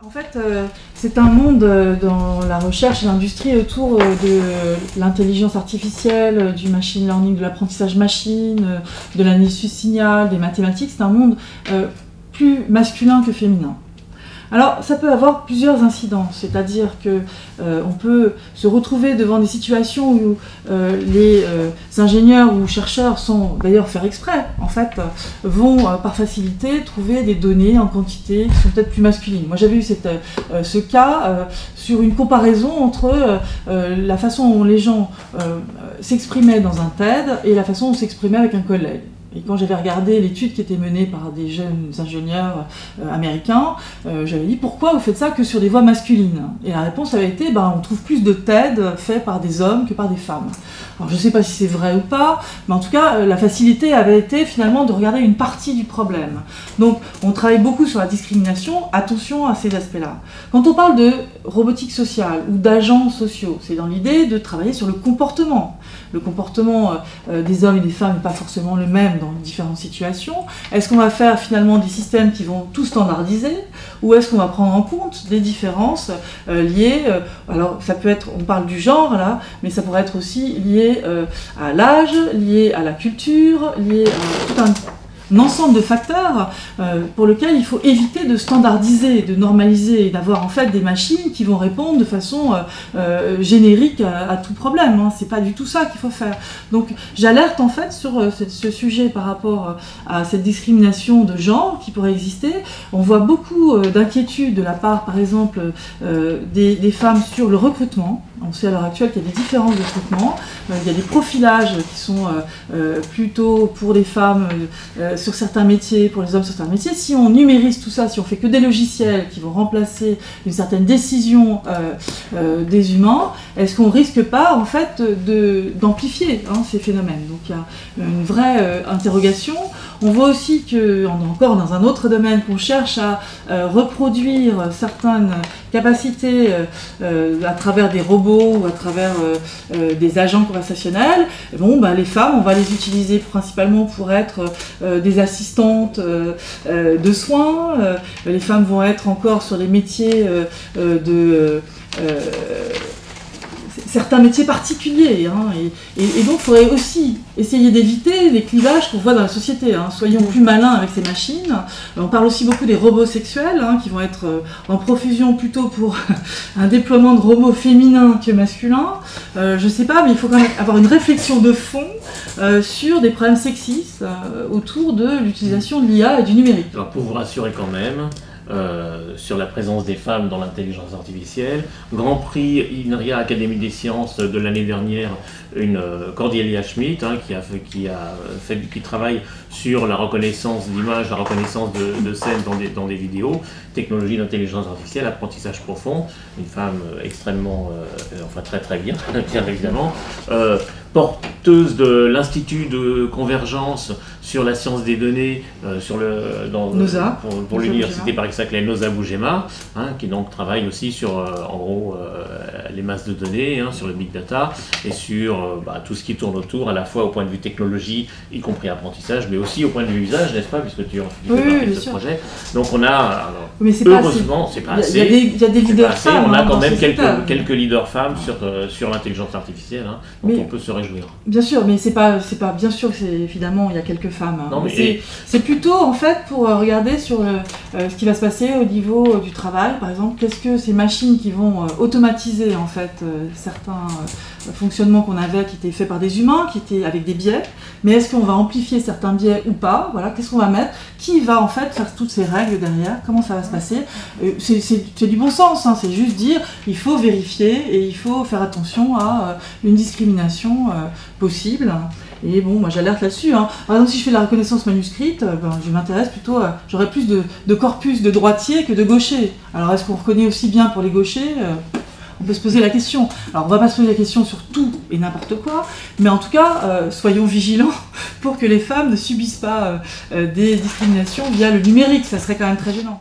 En fait, c'est un monde dans la recherche et l'industrie autour de l'intelligence artificielle, du machine learning, de l'apprentissage machine, de l'analyse signal, des mathématiques. C'est un monde plus masculin que féminin. Alors, ça peut avoir plusieurs incidences, c'est-à-dire que on peut se retrouver devant des situations où les ingénieurs ou chercheurs, sans d'ailleurs faire exprès, en fait, vont par facilité trouver des données en quantité qui sont peut-être plus masculines. Moi, j'avais eu ce cas sur une comparaison entre la façon dont les gens s'exprimaient dans un TED et la façon dont on s'exprimait avec un collègue. Et quand j'avais regardé l'étude qui était menée par des jeunes ingénieurs américains, j'avais dit pourquoi vous faites ça que sur des voix masculines? Et la réponse avait été on trouve plus de TED faits par des hommes que par des femmes. Alors je ne sais pas si c'est vrai ou pas, mais en tout cas la facilité avait été finalement de regarder une partie du problème. Donc on travaille beaucoup sur la discrimination, attention à ces aspects-là. Quand on parle de robotique sociale ou d'agents sociaux, c'est dans l'idée de travailler sur le comportement. Le comportement des hommes et des femmes n'est pas forcément le même dans différentes situations. Est-ce qu'on va faire finalement des systèmes qui vont tout standardiser, ou est-ce qu'on va prendre en compte des différences liées, alors ça peut être, on parle du genre là, mais ça pourrait être aussi lié à l'âge, lié à la culture, lié à tout un ensemble de facteurs pour lesquels il faut éviter de standardiser, de normaliser et d'avoir en fait des machines qui vont répondre de façon générique à tout problème. Hein. C'est pas du tout ça qu'il faut faire. Donc j'alerte en fait sur ce sujet par rapport à cette discrimination de genre qui pourrait exister. On voit beaucoup d'inquiétudes de la part par exemple des femmes sur le recrutement. On sait à l'heure actuelle qu'il y a des différences de traitement, il y a des profilages qui sont plutôt pour les femmes sur certains métiers, pour les hommes sur certains métiers. Si on numérise tout ça, si on fait que des logiciels qui vont remplacer une certaine décision des humains, est-ce qu'on risque pas en fait d'amplifier ces phénomènes? Donc il y a une vraie interrogation. On voit aussi qu'on est encore dans un autre domaine, qu'on cherche à reproduire certaines capacités à travers des robots ou à travers des agents conversationnels. Les femmes, on va les utiliser principalement pour être des assistantes de soins. Les femmes vont être encore sur les métiers certains métiers particuliers, et donc il faudrait aussi essayer d'éviter les clivages qu'on voit dans la société. Soyons plus malins avec ces machines. On parle aussi beaucoup des robots sexuels qui vont être en profusion plutôt pour un déploiement de robots féminins que masculins. Je ne sais pas, mais il faut quand même avoir une réflexion de fond sur des problèmes sexistes autour de l'utilisation de l'IA et du numérique. Alors pour vous rassurer quand même, sur la présence des femmes dans l'intelligence artificielle. Grand prix INRIA Académie des sciences de l'année dernière, une Cordelia Schmidt qui travaille sur la reconnaissance d'images, la reconnaissance de scènes dans des vidéos, technologie d'intelligence artificielle, apprentissage profond, une femme extrêmement, très très bien, bien évidemment, porteuse de l'Institut de convergence sur la science des données pour l'université Paris-Saclay Noza Bougema, qui donc travaille aussi sur les masses de données, sur le big data et sur tout ce qui tourne autour, à la fois au point de vue technologie, y compris apprentissage, mais aussi au point de vue usage, n'est-ce pas, puisque tu fais partie de ce projet. Donc on a, heureusement, c'est pas assez. Il y a des leaders femmes. On a quand même quelques leaders femmes sur l'intelligence artificielle, dont on peut se réjouir. Bien sûr, mais c'est pas bien sûr que évidemment il y a quelques femmes. Non, mais c'est plutôt en fait pour regarder sur ce qui va se passer au niveau du travail, par exemple, qu'est-ce que ces machines qui vont automatiser en fait certains fonctionnements qu'on avait qui étaient faits par des humains, qui étaient avec des biais, mais est-ce qu'on va amplifier certains biais ou pas? Voilà, qu'est-ce qu'on va mettre? Qui va en fait faire toutes ces règles derrière? Comment ça va se passer? C'est du bon sens, c'est juste dire il faut vérifier et il faut faire attention à une discrimination possible. Et moi j'alerte là-dessus. Par exemple, si je fais de la reconnaissance manuscrite, je m'intéresse plutôt j'aurais plus de corpus de droitiers que de gauchers. Alors est-ce qu'on reconnaît aussi bien pour les gauchers? On peut se poser la question. Alors on ne va pas se poser la question sur tout et n'importe quoi, mais en tout cas, soyons vigilants pour que les femmes ne subissent pas des discriminations via le numérique. Ça serait quand même très gênant.